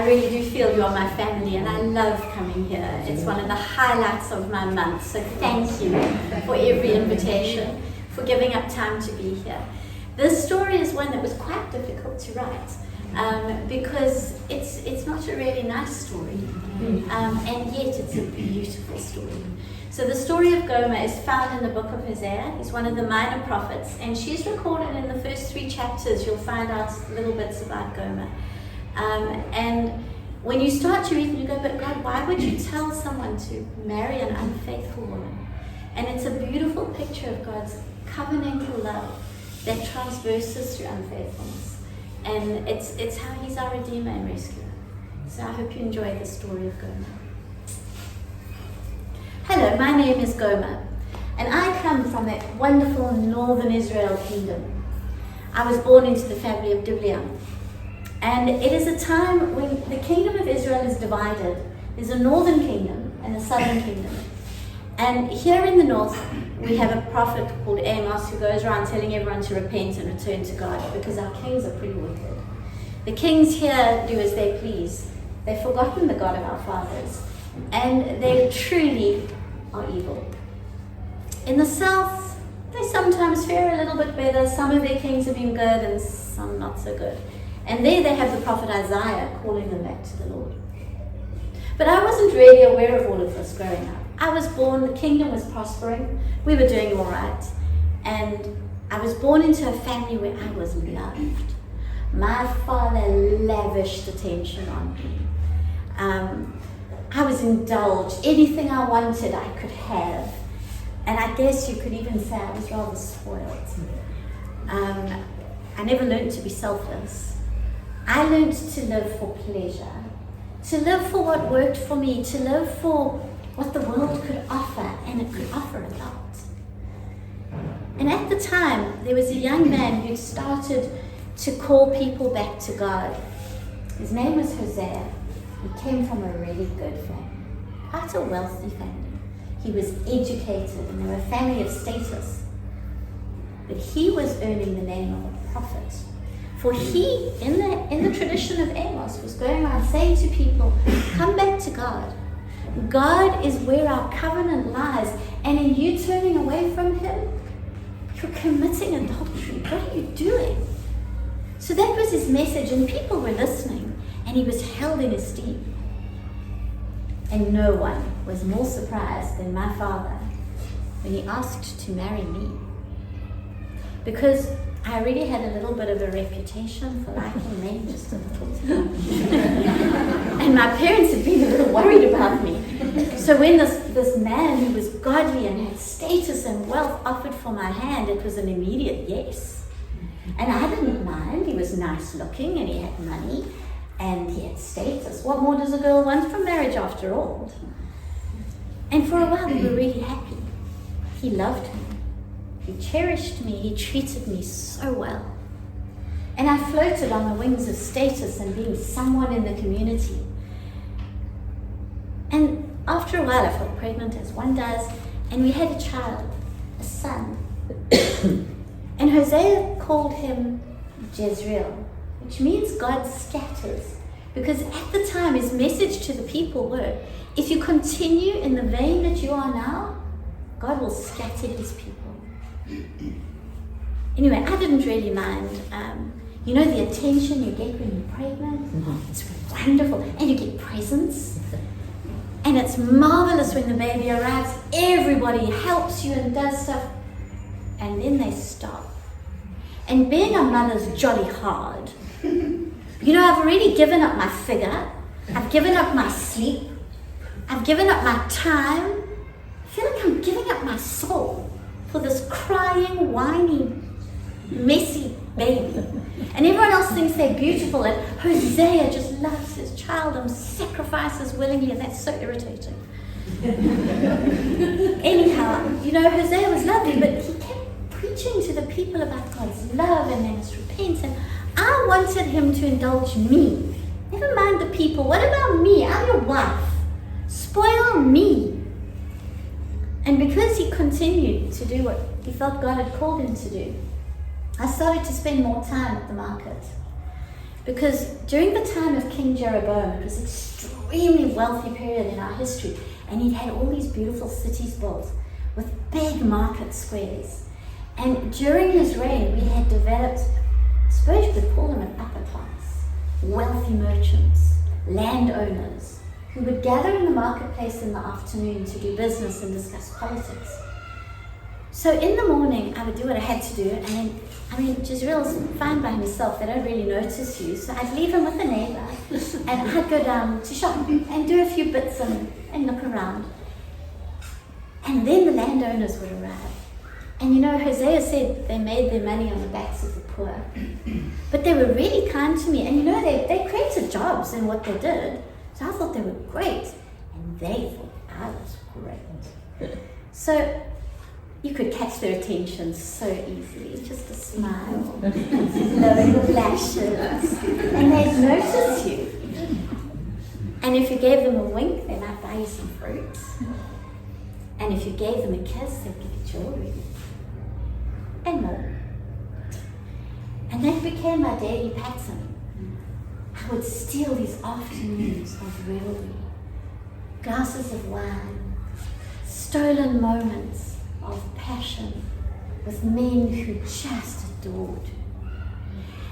really do feel you are my family, and I love coming here. It's one of the highlights of my month, so thank you for every invitation, for giving up time to be here. This story is one that was quite difficult to write, because it's not a really nice story, and yet it's a beautiful story. So the story of Gomer is found in the book of Hosea. He's one of the minor prophets, and she's recorded in the first 3 chapters. You'll find out little bits about Gomer. And when you start to read it, you go, but God, why would you tell someone to marry an unfaithful woman? And it's a beautiful picture of God's covenantal love that transverses through unfaithfulness. And it's how he's our Redeemer and Rescuer. So I hope you enjoy the story of Gomer. Hello, my name is Gomer, and I come from that wonderful northern Israel kingdom. I was born into the family of depiction. And it is a time when the kingdom of Israel is divided. There's a northern kingdom and a southern kingdom. And here in the north, we have a prophet called Amos who goes around telling everyone to repent and return to God, because our kings are pretty wicked. The kings here do as they please. They've forgotten the God of our fathers, and they truly are evil. In the south, they sometimes fare a little bit better. Some of their kings have been good and some not so good. And there they have the prophet Isaiah calling them back to the Lord. But I wasn't really aware of all of this growing up. I was born, the kingdom was prospering, we were doing all right, and I was born into a family where I was loved. My father lavished attention on me. I was indulged. Anything I wanted, I could have. And I guess you could even say I was rather spoiled. I never learned to be selfless. I learned to live for pleasure, to live for what worked for me, to live for what the world could offer, and it could offer a lot. And at the time, there was a young man who started to call people back to God. His name was Hosea. He came from a really good family, quite a wealthy family. He was educated, and they were a family of status. But he was earning the name of a prophet. For he, in the tradition of Amos, was going around saying to people, come back to God. God is where our covenant lies, and in you turning away from him, you're committing adultery. What are you doing? So that was his message, and people were listening, and he was held in esteem. And no one was more surprised than my father when he asked to marry me, because I already had a little bit of a reputation for liking men just a little too much. And my parents had been a little worried about me. So when this man who was godly and had status and wealth offered for my hand, it was an immediate yes. And I didn't mind. He was nice looking and he had money and he had status. What more does a girl want from marriage after all? And for a while we were really happy. He loved me. He cherished me, he treated me so well. And I floated on the wings of status and being someone in the community. And after a while I felt pregnant, as one does, and we had a child, a son. And Hosea called him Jezreel, which means God scatters. Because at the time his message to the people were, if you continue in the vein that you are now, God will scatter his people. Anyway, I didn't really mind. You know the attention you get when you're pregnant? Mm-hmm. It's wonderful. And you get presents. And it's marvelous when the baby arrives. Everybody helps you and does stuff. And then they stop. And being a mother's jolly hard. You know, I've already given up my figure. I've given up my sleep. I've given up my time. I feel like I'm giving up my soul for this crying, whiny, messy baby. And everyone else thinks they're beautiful, and Hosea just loves his child and sacrifices willingly, and that's so irritating. Anyhow, you know, Hosea was lovely, but he kept preaching to the people about God's love and they must repent, and I wanted him to indulge me. Never mind the people. What about me? I'm your wife. Spoil me. And because he continued to do what he felt God had called him to do, I started to spend more time at the market. Because during the time of King Jeroboam, it was an extremely wealthy period in our history, and he'd had all these beautiful cities built with big market squares. And during his reign, we had developed, I suppose you could call them an upper class, wealthy merchants, landowners, who would gather in the marketplace in the afternoon to do business and discuss politics. So in the morning, I would do what I had to do, and then, Jezreel's fine by himself, they don't really notice you, so I'd leave him with a neighbor, and I'd go down to shop and do a few bits and look around. And then the landowners would arrive. And Hosea said they made their money on the backs of the poor. But they were really kind to me, and they created jobs in what they did, so I thought they were great, and they thought I was great. So you could catch their attention so easily, just a smile, knowing flashes, and they'd notice you. And if you gave them a wink, they might buy you some fruit. And if you gave them a kiss, they'd give you jewelry. And more. And that became my daily pattern. I would steal these afternoons of revelry, glasses of wine, stolen moments of passion with men who just adored.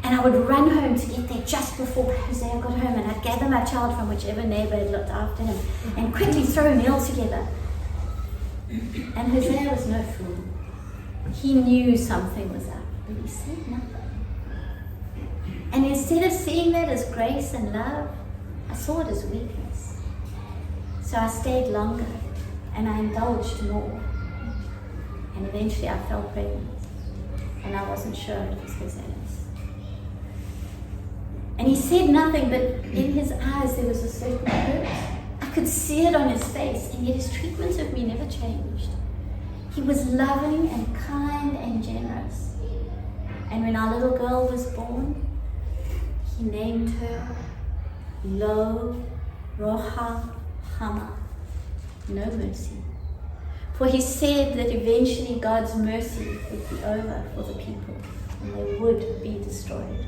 And I would run home to get there just before Hosea got home, and I'd gather my child from whichever neighbor had looked after him and quickly throw a meal together. And Hosea was no fool. He knew something was up, but he said nothing. And instead of seeing that as grace and love, I saw it as weakness. So I stayed longer, and I indulged more. And eventually I fell pregnant, and I wasn't sure it was Hosea's. And he said nothing, but in his eyes there was a certain hurt. I could see it on his face, and yet his treatment of me never changed. He was loving and kind and generous. And when our little girl was born, he named her Lo Roha Hama, no mercy. For he said that eventually God's mercy would be over for the people, and they would be destroyed.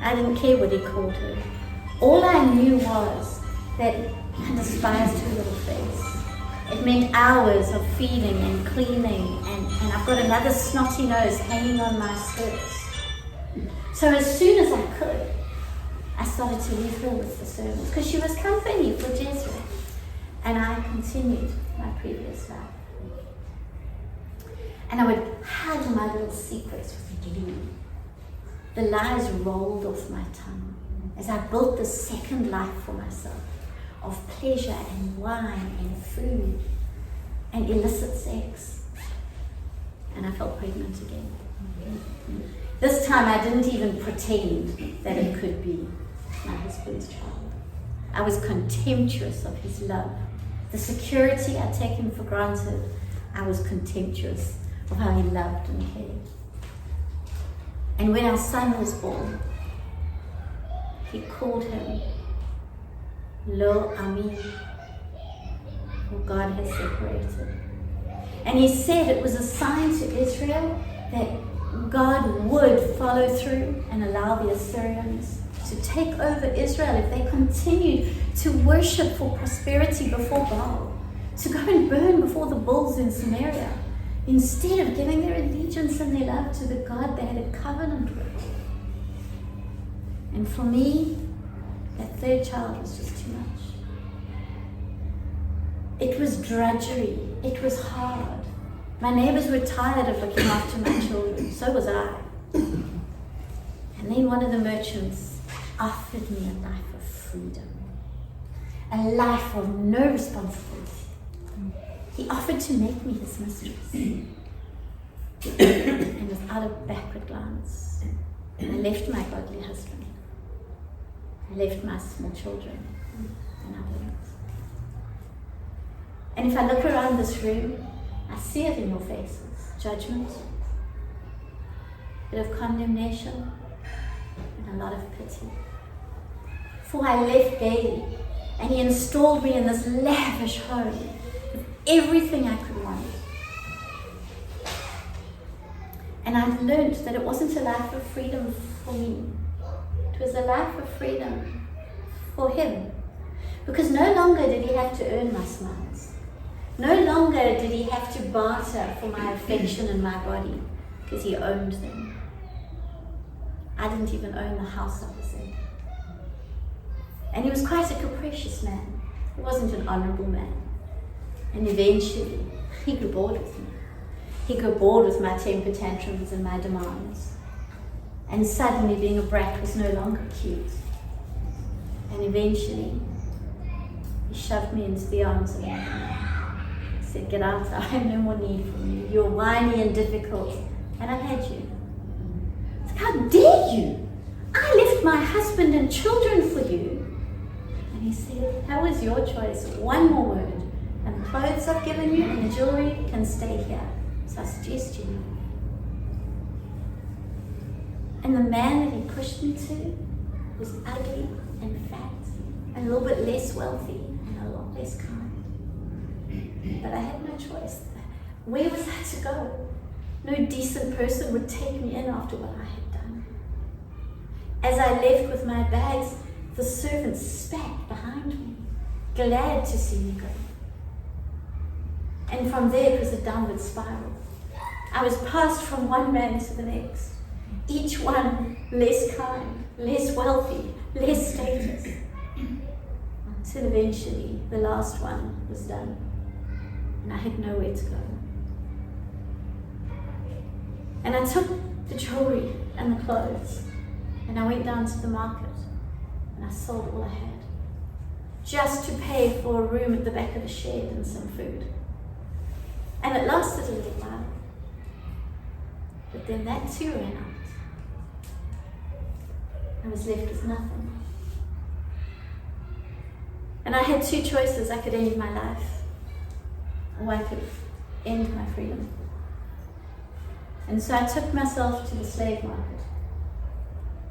I didn't care what he called her. All I knew was that I despised her little face. It meant hours of feeding and cleaning, and I've got another snotty nose hanging on my skirts. So as soon as I could, I started to leave her with the servants, because she was company for Jezreel, and I continued my previous life. And I would hide my little secrets with glue. The lies rolled off my tongue as I built this second life for myself of pleasure and wine and food and illicit sex. And I fell pregnant again. This time I didn't even pretend that it could be my husband's child. I was contemptuous of his love. The security I'd taken for granted, I was contemptuous of how he loved and cared. And when our son was born, he called him Lo Ami, for God has separated. And he said it was a sign to Israel that God would follow through and allow the Assyrians to take over Israel if they continued to worship for prosperity before Baal, to go and burn before the bulls in Samaria, instead of giving their allegiance and their love to the God they had a covenant with. And for me, that third child was just too much. It was drudgery. It was hard. My neighbors were tired of looking after my children. So was I. And then one of the merchants offered me a life of freedom, a life of no responsibility. He offered to make me his mistress. And without a backward glance, I left my godly husband. I left my small children, and I went. And if I look around this room, I see it in your faces. Judgment, a bit of condemnation, and a lot of pity. For I left gaily, and he installed me in this lavish home with everything I could want. And I've learned that it wasn't a life of freedom for me. It was a life of freedom for him. Because no longer did he have to earn my smiles. No longer did he have to barter for my affection and my body, because he owned them. I didn't even own the house I was in. And he was quite a capricious man. He wasn't an honourable man. And eventually, he grew bored with me. He grew bored with my temper tantrums and my demands. And suddenly being a brat was no longer cute. And eventually, he shoved me into the arms of my mother. He said, "Get out, I have no more need for you. You're whiny and difficult, and I've had you." I was like, "How dare you? I left my husband and children for you." And he said, "That was your choice. One more word, and the clothes I've given you and the jewelry can stay here. So I suggest you know." And the man that he pushed me to was ugly and fat and a little bit less wealthy and a lot less kind. But I had no choice. Where was I to go? No decent person would take me in after what I had done. As I left with my bags, the servants spat behind me, glad to see me go. And from there it was a downward spiral. I was passed from one man to the next, each one less kind, less wealthy, less status, until eventually the last one was done, and I had nowhere to go. And I took the jewelry and the clothes, and I went down to the market, and I sold all I had, just to pay for a room at the back of the shed and some food. And it lasted a little while, but then that too ran out. I was left with nothing. And I had two choices. I could end my life, or I could end my freedom. And so I took myself to the slave market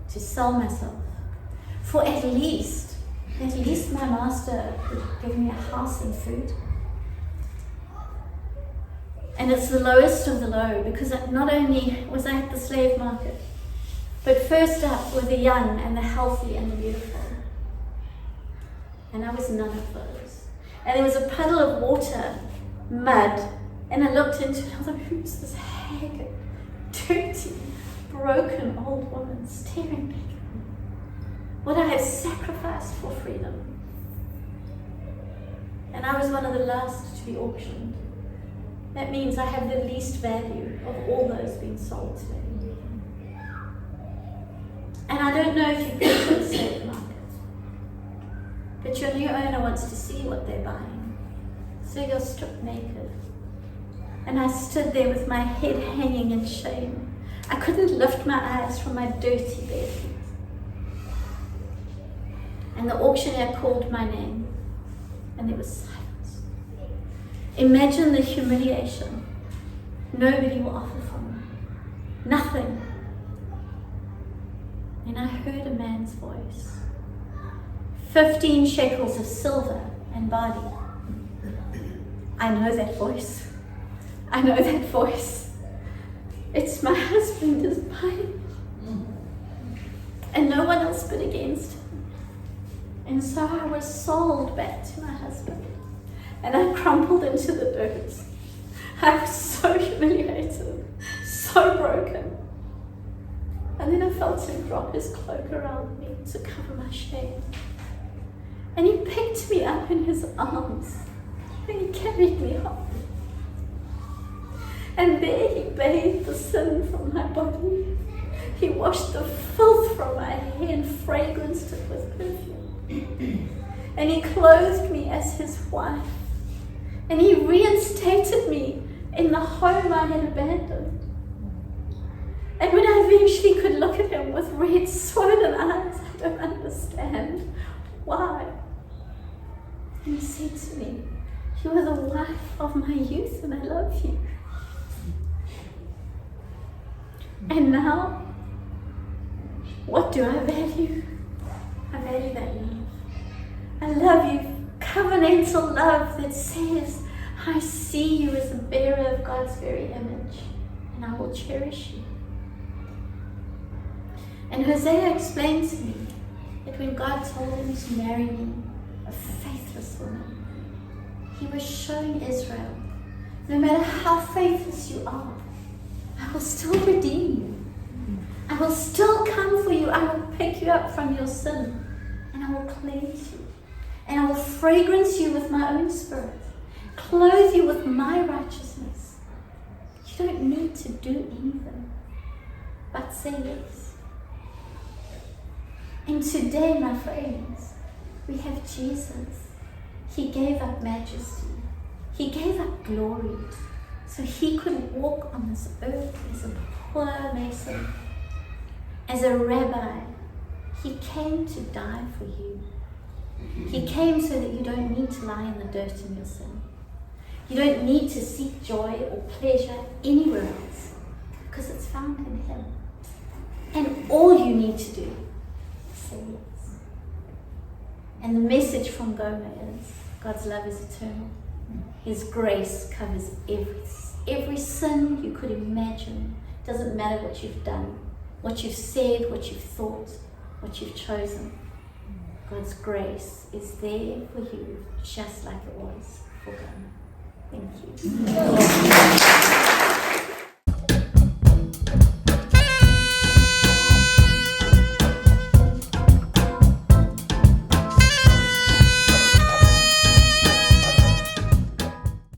to sell myself for at least my master could give me a house and food. And it's the lowest of the low, because not only was I at the slave market, but first up were the young and the healthy and the beautiful. And I was none of those. And there was a puddle of water, mud, and I looked into it. I thought, who's this haggard, dirty, broken old woman staring back at me? What I have sacrificed for freedom. And I was one of the last to be auctioned. That means I have the least value of all those being sold today. And I don't know if you've been to the slave market, but your new owner wants to see what they're buying. So you're stripped naked. And I stood there with my head hanging in shame. I couldn't lift my eyes from my dirty bare feet. And the auctioneer called my name, and there was silence. Imagine the humiliation. Nobody will offer for me. Nothing. And I heard a man's voice. 15 shekels of silver and barley. I know that voice. I know that voice. It's my husband is buying. And no one else but against him. And so I was sold back to my husband. And I crumpled into the dirt. I was so humiliated, so broken. And then I felt him drop his cloak around me to cover my shame. And he picked me up in his arms and he carried me home. And there he bathed the sin from my body. He washed the filth from my hair and fragranced it with perfume. And he clothed me as his wife. And he reinstated me in the home I had abandoned. And when I eventually could look at him with red, swollen eyes, I don't understand why. And he said to me, "You are the wife of my youth and I love you." And now, what do I value? I value that love. I love you, covenantal love that says, I see you as a bearer of God's very image, and I will cherish you. And Hosea explained to me that when God told him to marry me, a faithless woman, he was showing Israel, no matter how faithless you are, I will still redeem you. I will still come for you. I will pick you up from your sin, and I will cleanse you. And I will fragrance you with my own spirit, clothe you with my righteousness. You don't need to do anything but say yes. And today, my friends, we have Jesus. He gave up majesty. He gave up glory so he could walk on this earth as a poor mason, as a rabbi. He came to die for you. He came so that you don't need to lie in the dirt in your sin. You don't need to seek joy or pleasure anywhere else, because it's found in him. And all you need to do is say yes. And the message from Gomer is, God's love is eternal. His grace covers every sin you could imagine. Doesn't matter what you've done, what you've said, what you've thought, what you've chosen. God's grace is there for you, just like it was for Gomer. Thank you.